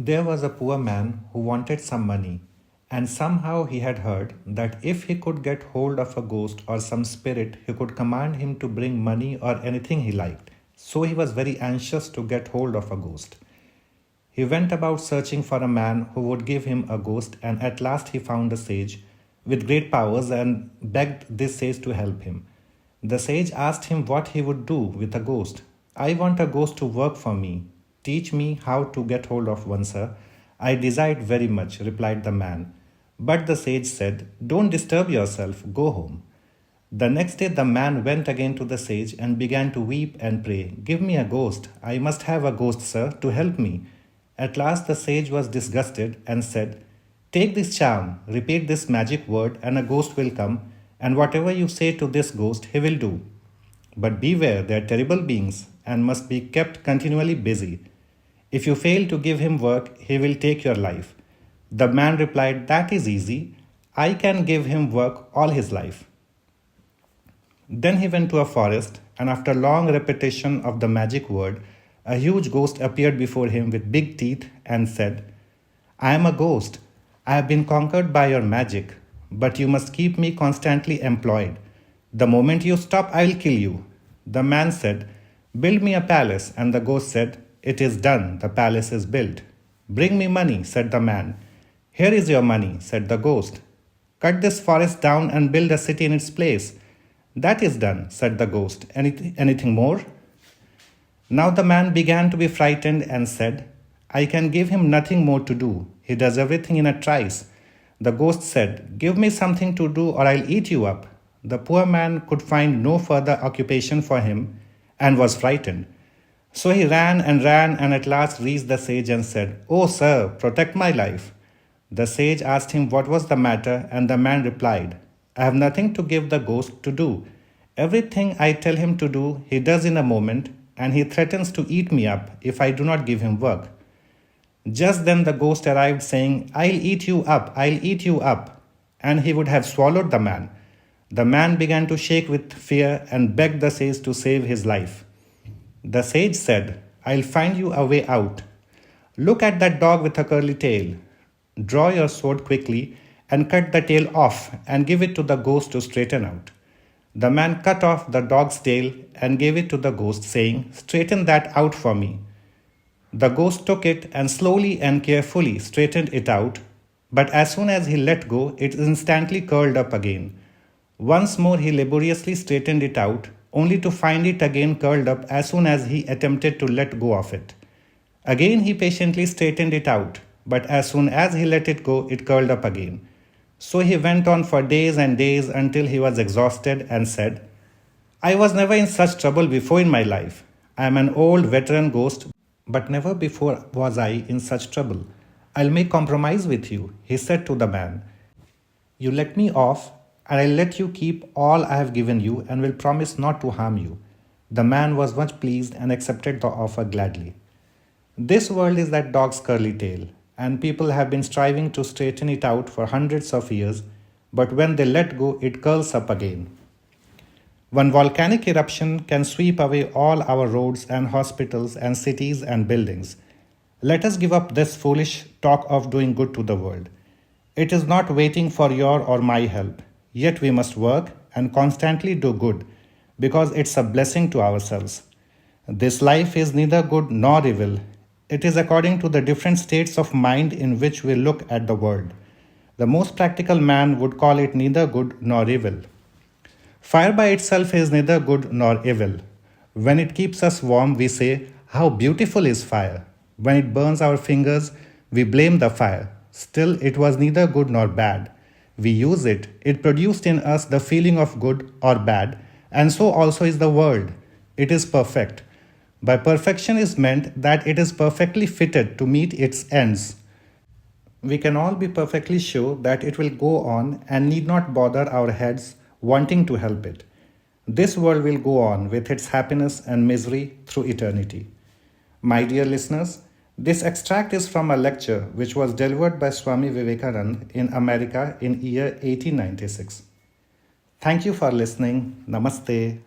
There was a poor man who wanted some money, and somehow he had heard that if he could get hold of a ghost or some spirit, he could command him to bring money or anything he liked. So he was very anxious to get hold of a ghost. He went about searching for a man who would give him a ghost, and at last he found a sage with great powers and begged this sage to help him. The sage asked him what he would do with a ghost. I want a ghost to work for me. Teach me how to get hold of one, sir. I desire it very much, replied the man. But the sage said, Don't disturb yourself, go home. The next day the man went again to the sage and began to weep and pray, Give me a ghost. I must have a ghost, sir, to help me. At last the sage was disgusted and said, Take this charm, repeat this magic word, and a ghost will come, and whatever you say to this ghost, he will do. But beware, they are terrible beings and must be kept continually busy. If you fail to give him work, he will take your life. The man replied, That is easy. I can give him work all his life. Then he went to a forest, and after long repetition of the magic word, a huge ghost appeared before him with big teeth and said, I am a ghost. I have been conquered by your magic, but you must keep me constantly employed. The moment you stop, I will kill you. The man said, Build me a palace, and the ghost said, It is done, the palace is built. Bring me money, said the man. Here is your money, said the ghost. Cut this forest down and build a city in its place. That is done, said the ghost. Anything more? Now the man began to be frightened and said, I can give him nothing more to do. He does everything in a trice. The ghost said, Give me something to do or I'll eat you up. The poor man could find no further occupation for him and was frightened. So he ran and at last reached the sage and said, Oh, sir, protect my life. The sage asked him what was the matter, and the man replied, I have nothing to give the ghost to do. Everything I tell him to do, he does in a moment, and he threatens to eat me up if I do not give him work. Just then the ghost arrived, saying, I'll eat you up, I'll eat you up. And he would have swallowed the man. The man began to shake with fear and begged the sage to save his life. The sage said, I'll find you a way out. Look at that dog with a curly tail. Draw your sword quickly and cut the tail off and give it to the ghost to straighten out. The man cut off the dog's tail and gave it to the ghost, saying, Straighten that out for me. The ghost took it and slowly and carefully straightened it out, but as soon as he let go, it instantly curled up again. Once more he laboriously straightened it out, only to find it again curled up as soon as he attempted to let go of it. Again he patiently straightened it out, but as soon as he let it go, it curled up again. So he went on for days and days until he was exhausted and said, I was never in such trouble before in my life. I am an old veteran ghost, but never before was I in such trouble. I'll make compromise with you, he said to the man. You let me off, and I'll let you keep all I have given you and will promise not to harm you. The man was much pleased and accepted the offer gladly. This world is that dog's curly tail, and people have been striving to straighten it out for hundreds of years, but when they let go, it curls up again. One volcanic eruption can sweep away all our roads and hospitals and cities and buildings. Let us give up this foolish talk of doing good to the world. It is not waiting for your or my help. Yet we must work and constantly do good, because it's a blessing to ourselves. This life is neither good nor evil. It is according to the different states of mind in which we look at the world. The most practical man would call it neither good nor evil. Fire by itself is neither good nor evil. When it keeps us warm, we say, How beautiful is fire! When it burns our fingers, we blame the fire. Still, it was neither good nor bad. We use it. It produced in us the feeling of good or bad, and so also is the world. It is perfect. By perfection is meant that it is perfectly fitted to meet its ends. We can all be perfectly sure that it will go on and need not bother our heads wanting to help it. This world will go on with its happiness and misery through eternity. My dear listeners, this extract is from a lecture which was delivered by Swami Vivekananda in America in year 1896. Thank you for listening. Namaste.